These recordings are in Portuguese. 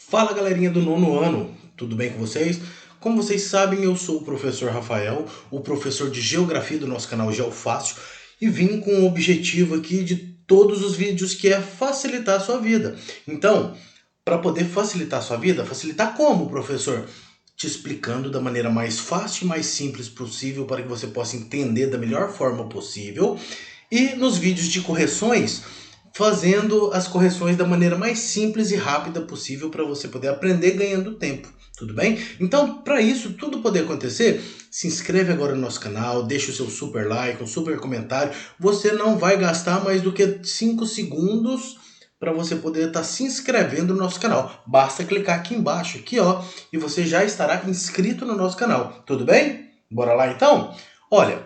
Fala galerinha do nono ano, tudo bem com vocês? Como vocês sabem, eu sou o professor Rafael, o professor de Geografia do nosso canal GeoFácil, e vim com o objetivo aqui de todos os vídeos que é facilitar a sua vida. Então, para poder facilitar a sua vida, facilitar como, professor? Te explicando da maneira mais fácil e mais simples possível para que você possa entender da melhor forma possível. E nos vídeos de correções, fazendo as correções da maneira mais simples e rápida possível para você poder aprender ganhando tempo. Tudo bem? Então, para isso tudo poder acontecer, se inscreve agora no nosso canal, deixa o seu super like, um super comentário. Você não vai gastar mais do que 5 segundos para você poder estar se inscrevendo no nosso canal. Basta clicar aqui embaixo, aqui ó, e você já estará inscrito no nosso canal. Tudo bem? Bora lá então? Olha,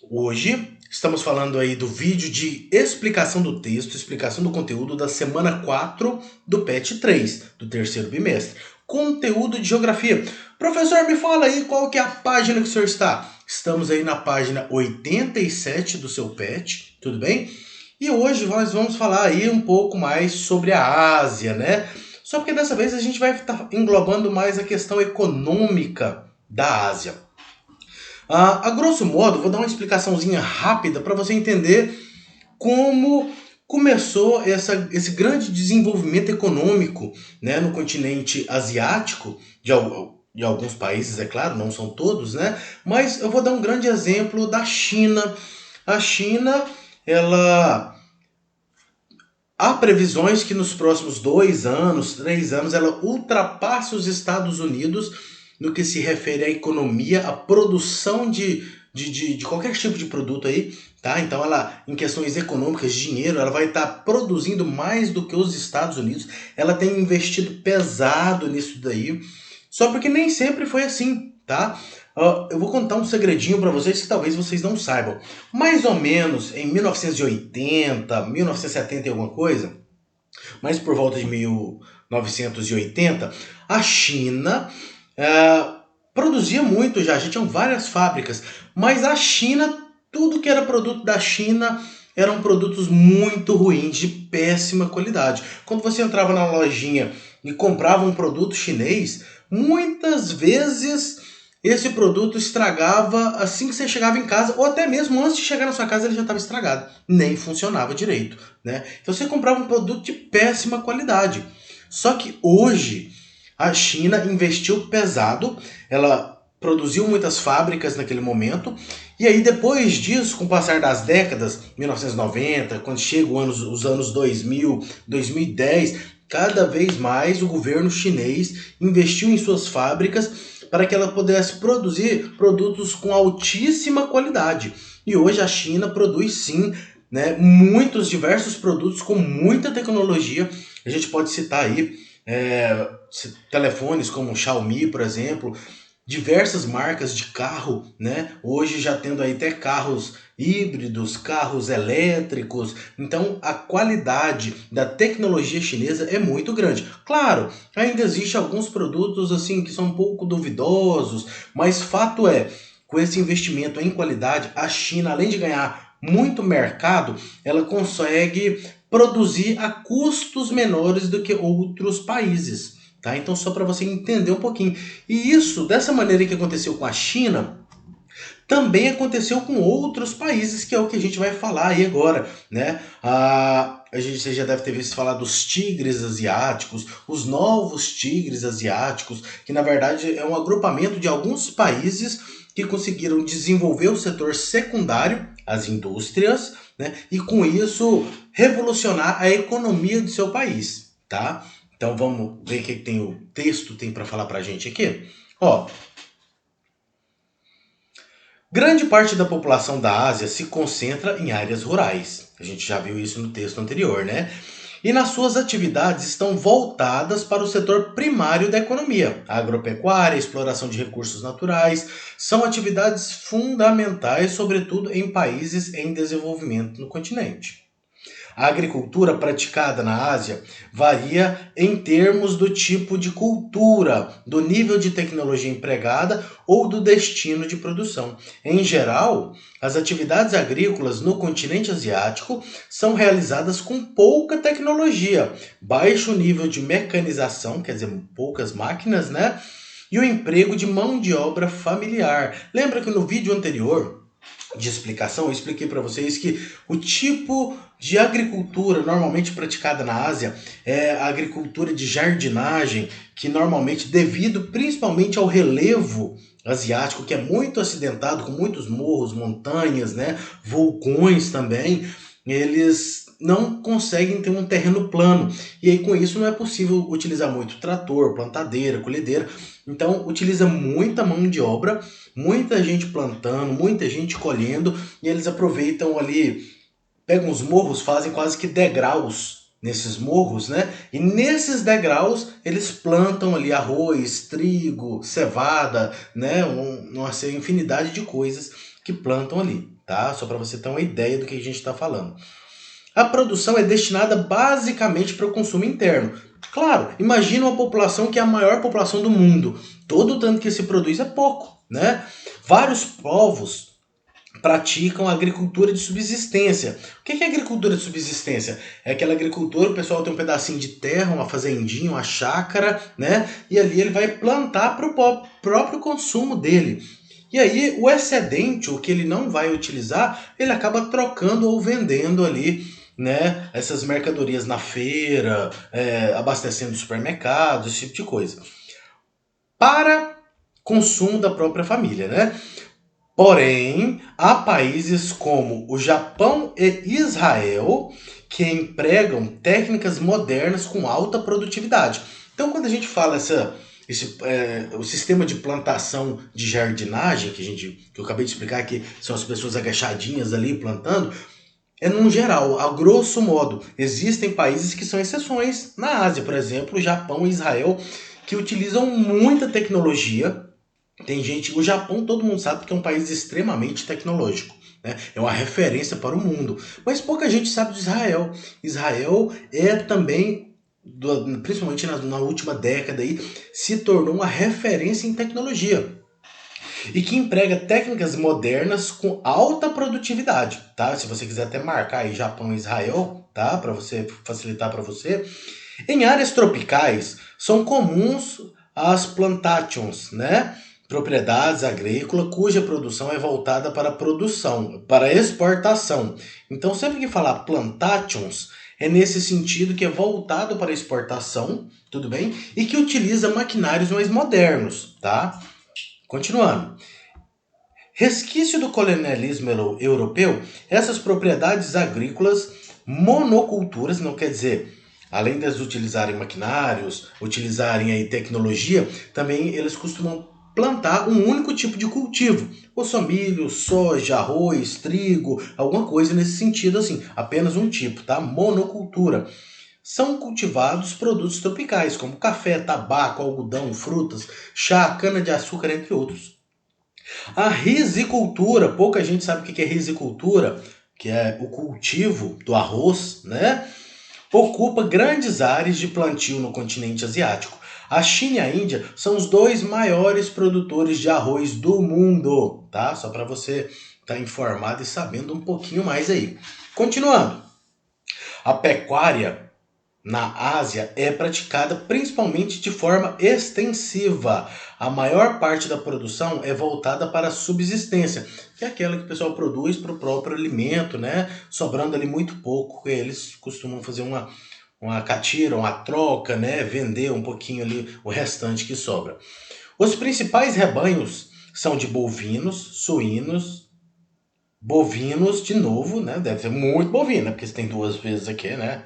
hoje estamos falando aí do vídeo de explicação do texto, explicação do conteúdo da semana 4 do PET 3, do terceiro bimestre. Conteúdo de geografia. Professor, me fala aí qual que é a página que o senhor está. Estamos aí na página 87 do seu PET, tudo bem? E hoje nós vamos falar aí um pouco mais sobre a Ásia, né? Só porque dessa vez a gente vai estar englobando mais a questão econômica da Ásia. A grosso modo, vou dar uma explicaçãozinha rápida para você entender como começou esse grande desenvolvimento econômico, né, no continente asiático, de alguns países, é claro, não são todos, né? Mas eu vou dar um grande exemplo da China. A China, ela há previsões que nos próximos 2 anos, 3 anos, ela ultrapasse os Estados Unidos no que se refere à economia, à produção de qualquer tipo de produto aí, tá? Então ela, em questões econômicas, de dinheiro, ela vai estar produzindo mais do que os Estados Unidos. Ela tem investido pesado nisso daí, só porque nem sempre foi assim, tá? Eu vou contar um segredinho para vocês que talvez vocês não saibam. Mais ou menos em 1980, 1970 e alguma coisa, mas por volta de 1980, a China produzia muito já tinham várias fábricas, mas a China, tudo que era produto da China eram produtos muito ruins, de péssima qualidade. Quando você entrava na lojinha e comprava um produto chinês, muitas vezes esse produto estragava assim que você chegava em casa, ou até mesmo antes de chegar na sua casa ele já estava estragado, nem funcionava direito, né? Então você comprava um produto de péssima qualidade. Só que hoje a China investiu pesado, ela produziu muitas fábricas naquele momento, e aí depois disso, com o passar das décadas, 1990, quando chegam os anos 2000, 2010, cada vez mais o governo chinês investiu em suas fábricas para que ela pudesse produzir produtos com altíssima qualidade. E hoje a China produz sim, né, muitos diversos produtos com muita tecnologia. A gente pode citar aí telefones como o Xiaomi, por exemplo, diversas marcas de carro, né? Hoje já tendo aí até carros híbridos, carros elétricos. Então a qualidade da tecnologia chinesa é muito grande. Claro, ainda existe alguns produtos assim que são um pouco duvidosos, mas fato é, com esse investimento em qualidade, a China, além de ganhar muito mercado, ela consegue produzir a custos menores do que outros países. Tá? Então, só para você entender um pouquinho. E isso, dessa maneira que aconteceu com a China, também aconteceu com outros países, que é o que a gente vai falar aí agora, né? Você já deve ter visto falar dos tigres asiáticos, os novos tigres asiáticos, que na verdade é um agrupamento de alguns países que conseguiram desenvolver o setor secundário, as indústrias, né? E com isso revolucionar a economia do seu país, tá? Então vamos ver o que tem o texto tem para falar para a gente aqui. Ó, grande parte da população da Ásia se concentra em áreas rurais. A gente já viu isso no texto anterior, né? E nas suas atividades estão voltadas para o setor primário da economia. A agropecuária, a exploração de recursos naturais, são atividades fundamentais, sobretudo em países em desenvolvimento no continente. A agricultura praticada na Ásia varia em termos do tipo de cultura, do nível de tecnologia empregada ou do destino de produção. Em geral, as atividades agrícolas no continente asiático são realizadas com pouca tecnologia, baixo nível de mecanização, quer dizer, poucas máquinas, né? E o emprego de mão de obra familiar. Lembra que no vídeo anterior de explicação, eu expliquei para vocês que o tipo de agricultura normalmente praticada na Ásia é a agricultura de jardinagem, que normalmente, devido principalmente ao relevo asiático, que é muito acidentado, com muitos morros, montanhas, né, vulcões também, eles não conseguem ter um terreno plano. E aí com isso não é possível utilizar muito trator, plantadeira, colhedeira. Então utiliza muita mão de obra, muita gente plantando, muita gente colhendo, e eles aproveitam ali, pegam os morros, fazem quase que degraus nesses morros, né? E nesses degraus eles plantam ali arroz, trigo, cevada, né? Uma infinidade de coisas que plantam ali, tá? Só para você ter uma ideia do que a gente está falando. A produção é destinada basicamente para o consumo interno. Claro, imagina uma população que é a maior população do mundo. Todo o tanto que se produz é pouco, né? Vários povos praticam agricultura de subsistência. O que é agricultura de subsistência? É aquela agricultura, o pessoal tem um pedacinho de terra, uma fazendinha, uma chácara, né? E ali ele vai plantar para o próprio consumo dele. E aí o excedente, o que ele não vai utilizar, ele acaba trocando ou vendendo ali, né, essas mercadorias na feira, abastecendo supermercados, esse tipo de coisa. Para consumo da própria família, né? Porém, há países como o Japão e Israel que empregam técnicas modernas com alta produtividade. Então, quando a gente fala o sistema de plantação de jardinagem, que eu acabei de explicar, que são as pessoas agachadinhas ali plantando, é num geral, a grosso modo. Existem países que são exceções na Ásia, por exemplo, o Japão e Israel, que utilizam muita tecnologia. Tem gente, o Japão todo mundo sabe que é um país extremamente tecnológico, né? É uma referência para o mundo. Mas pouca gente sabe de Israel. Israel é também, principalmente na última década aí, se tornou uma referência em tecnologia e que emprega técnicas modernas com alta produtividade, tá? Se você quiser até marcar aí Japão e Israel, tá? Para você facilitar para você. Em áreas tropicais são comuns as plantations, né? Propriedades agrícolas cuja produção é voltada para produção, para exportação. Então, sempre que falar plantations, é nesse sentido que é voltado para exportação, tudo bem? E que utiliza maquinários mais modernos, tá? Continuando. Resquício do colonialismo europeu, essas propriedades agrícolas monoculturas, não quer dizer, além de utilizarem maquinários, utilizarem aí tecnologia, também eles costumam plantar um único tipo de cultivo. Ou só milho, soja, arroz, trigo, alguma coisa nesse sentido assim, apenas um tipo, tá? Monocultura. São cultivados produtos tropicais, como café, tabaco, algodão, frutas, chá, cana-de-açúcar, entre outros. A risicultura, pouca gente sabe o que é risicultura, que é o cultivo do arroz, né? Ocupa grandes áreas de plantio no continente asiático. A China e a Índia são os dois maiores produtores de arroz do mundo, tá? Só para você estar informado e sabendo um pouquinho mais aí. Continuando. A pecuária na Ásia é praticada principalmente de forma extensiva. A maior parte da produção é voltada para a subsistência, que é aquela que o pessoal produz para o próprio alimento, né? Sobrando ali muito pouco, eles costumam fazer uma catira, uma troca, né? Vender um pouquinho ali o restante que sobra. Os principais rebanhos são de bovinos, suínos, bovinos de novo, né? Deve ser muito bovino, né? Porque você tem duas vezes aqui, né?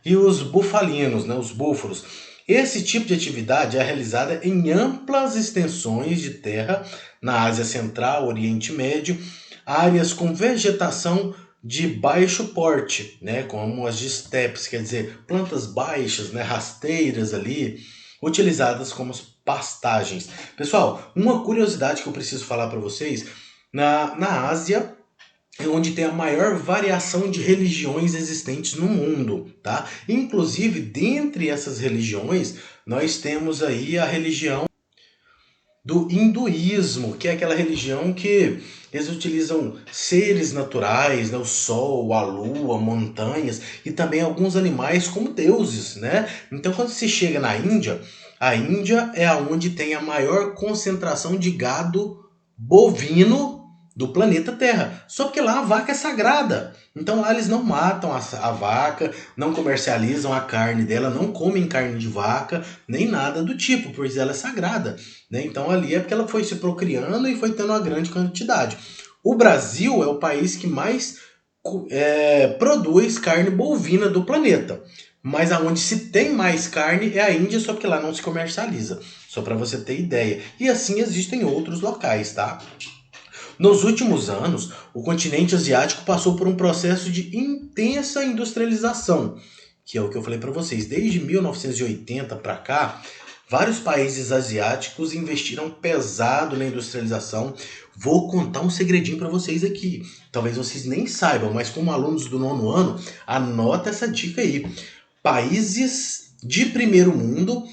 E os bufalinos, né, os búfalos. Esse tipo de atividade é realizada em amplas extensões de terra na Ásia Central, Oriente Médio, áreas com vegetação de baixo porte, né, como as de estepes, quer dizer, plantas baixas, né, rasteiras ali, utilizadas como pastagens. Pessoal, uma curiosidade que eu preciso falar para vocês, na Ásia é onde tem a maior variação de religiões existentes no mundo, tá? Inclusive, dentre essas religiões, nós temos aí a religião do hinduísmo, que é aquela religião que eles utilizam seres naturais, né? O sol, a lua, montanhas e também alguns animais como deuses, né? Então, quando se chega na Índia, a Índia é onde tem a maior concentração de gado bovino do planeta Terra. Só que lá a vaca é sagrada. Então lá eles não matam a vaca, não comercializam a carne dela, não comem carne de vaca, nem nada do tipo, pois ela é sagrada, né? Então ali é porque ela foi se procriando e foi tendo uma grande quantidade. O Brasil é o país que mais produz carne bovina do planeta. Mas aonde se tem mais carne é a Índia, só que lá não se comercializa. Só para você ter ideia. E assim existem outros locais, tá? Nos últimos anos, o continente asiático passou por um processo de intensa industrialização, que é o que eu falei para vocês. Desde 1980 para cá, vários países asiáticos investiram pesado na industrialização. Vou contar um segredinho para vocês aqui. Talvez vocês nem saibam, mas como alunos do nono ano, anota essa dica aí. Países de primeiro mundo.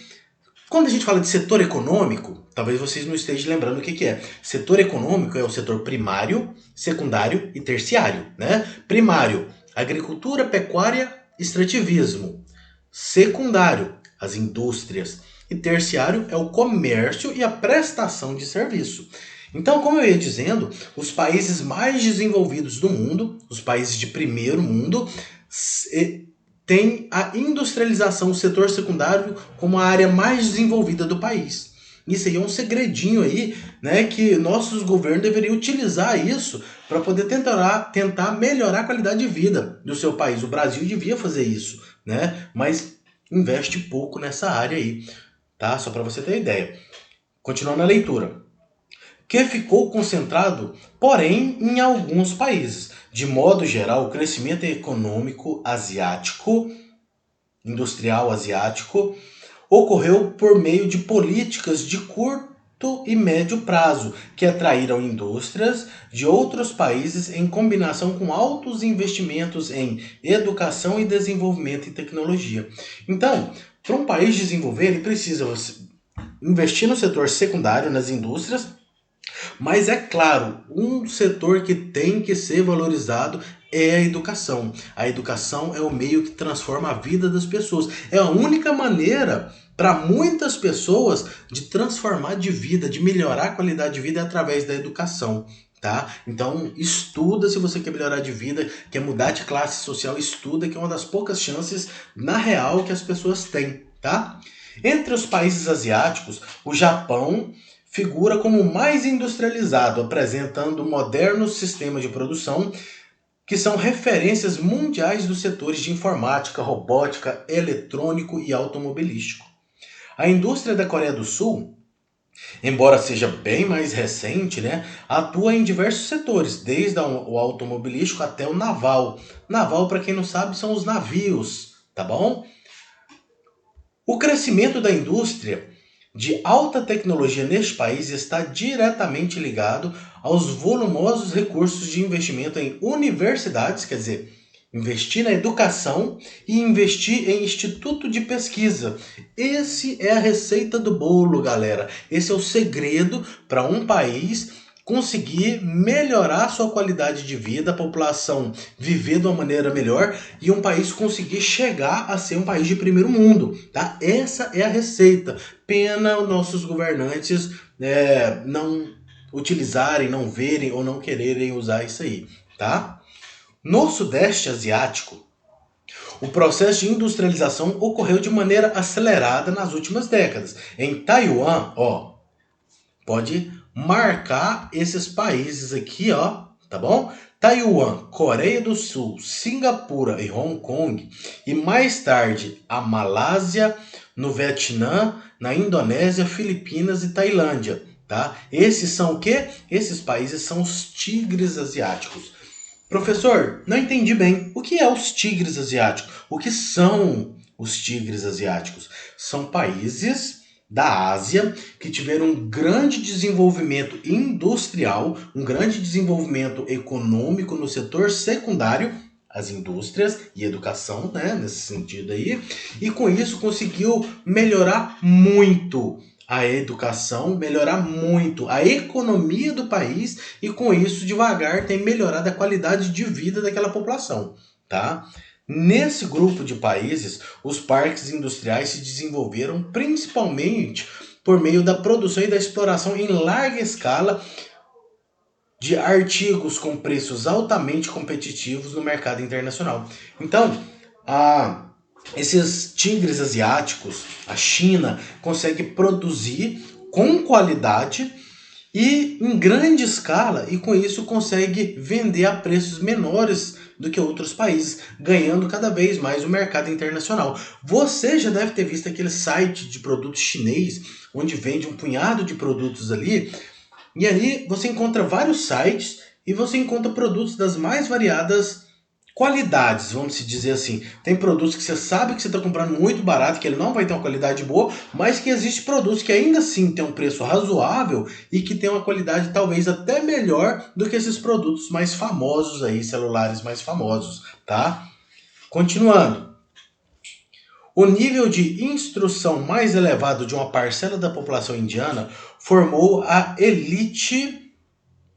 Quando a gente fala de setor econômico, talvez vocês não estejam lembrando o que é. Setor econômico é o setor primário, secundário e terciário, né? Primário, agricultura, pecuária, extrativismo. Secundário, as indústrias. E terciário é o comércio e a prestação de serviço. Então, como eu ia dizendo, os países mais desenvolvidos do mundo, os países de primeiro mundo, tem a industrialização, o setor secundário, como a área mais desenvolvida do país. Isso aí é um segredinho aí, né, que nossos governos deveriam utilizar isso para poder tentar melhorar a qualidade de vida do seu país. O Brasil devia fazer isso, né, mas investe pouco nessa área aí, tá? Só para você ter ideia. Continuando a leitura. Que ficou concentrado, porém, em alguns países. De modo geral, o crescimento econômico asiático, industrial asiático, ocorreu por meio de políticas de curto e médio prazo, que atraíram indústrias de outros países em combinação com altos investimentos em educação e desenvolvimento em tecnologia. Então, para um país desenvolver, ele precisa investir no setor secundário, nas indústrias, mas é claro, um setor que tem que ser valorizado é a educação. A educação é o meio que transforma a vida das pessoas. É a única maneira para muitas pessoas de transformar de vida, de melhorar a qualidade de vida é através da educação. Tá? Então estuda se você quer melhorar de vida, quer mudar de classe social, estuda, que é uma das poucas chances na real que as pessoas têm. Tá? Entre os países asiáticos, o Japão figura como o mais industrializado, apresentando modernos sistemas de produção que são referências mundiais dos setores de informática, robótica, eletrônico e automobilístico. A indústria da Coreia do Sul, embora seja bem mais recente, né, atua em diversos setores, desde o automobilístico até o naval. Naval, para quem não sabe, são os navios, tá bom? O crescimento da indústria de alta tecnologia neste país está diretamente ligado aos volumosos recursos de investimento em universidades, quer dizer, investir na educação e investir em instituto de pesquisa. Esse é a receita do bolo, galera. Esse é o segredo para um país conseguir melhorar sua qualidade de vida, a população viver de uma maneira melhor e um país conseguir chegar a ser um país de primeiro mundo, tá? Essa é a receita. Pena os nossos governantes não utilizarem, não verem ou não quererem usar isso aí, tá? No Sudeste Asiático, o processo de industrialização ocorreu de maneira acelerada nas últimas décadas. Em Taiwan, ó, pode marcar esses países aqui, ó, tá bom? Taiwan, Coreia do Sul, Singapura e Hong Kong, e mais tarde a Malásia, no Vietnã, na Indonésia, Filipinas e Tailândia, tá? Esses são o quê? Esses países são os tigres asiáticos. Professor, não entendi bem. O que é os tigres asiáticos? O que são os tigres asiáticos? São países da Ásia que tiveram um grande desenvolvimento industrial, um grande desenvolvimento econômico no setor secundário, as indústrias e educação, né, nesse sentido aí, e com isso conseguiu melhorar muito a educação, melhorar muito a economia do país e com isso devagar tem melhorado a qualidade de vida daquela população, tá? Nesse grupo de países, os parques industriais se desenvolveram principalmente por meio da produção e da exploração em larga escala de artigos com preços altamente competitivos no mercado internacional. Então, esses tigres asiáticos, a China, consegue produzir com qualidade e em grande escala, e com isso consegue vender a preços menores do que outros países, ganhando cada vez mais o mercado internacional. Você já deve ter visto aquele site de produtos chinês, onde vende um punhado de produtos ali, e ali você encontra vários sites e você encontra produtos das mais variadas qualidades, vamos se dizer assim. Tem produtos que você sabe que você está comprando muito barato, que ele não vai ter uma qualidade boa, mas que existe produtos que ainda assim tem um preço razoável e que tem uma qualidade talvez até melhor do que esses produtos mais famosos aí, celulares mais famosos, tá? Continuando. O nível de instrução mais elevado de uma parcela da população indiana formou a elite,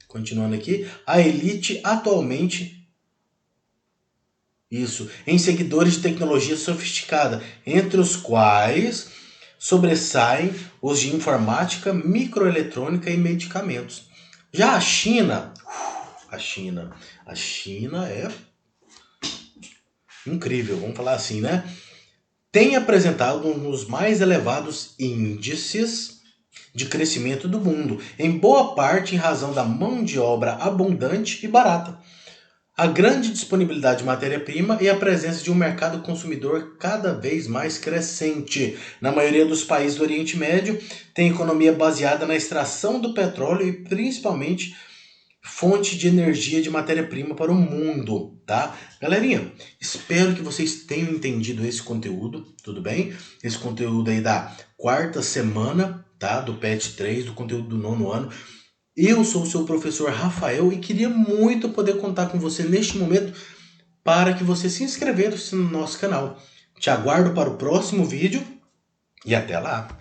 continuando aqui, a elite atualmente isso, em seguidores de tecnologia sofisticada, entre os quais sobressaem os de informática, microeletrônica e medicamentos. Já a China é incrível, vamos falar assim, né? Tem apresentado um dos mais elevados índices de crescimento do mundo, em boa parte em razão da mão de obra abundante e barata, a grande disponibilidade de matéria-prima e a presença de um mercado consumidor cada vez mais crescente. Na maioria dos países do Oriente Médio, tem economia baseada na extração do petróleo e principalmente fonte de energia de matéria-prima para o mundo, tá? Galerinha, espero que vocês tenham entendido esse conteúdo, tudo bem? Esse conteúdo aí da quarta semana, tá? Do PET 3, do conteúdo do nono ano. Eu sou o seu professor Rafael e queria muito poder contar com você neste momento para que você se inscrevesse no nosso canal. Te aguardo para o próximo vídeo e até lá!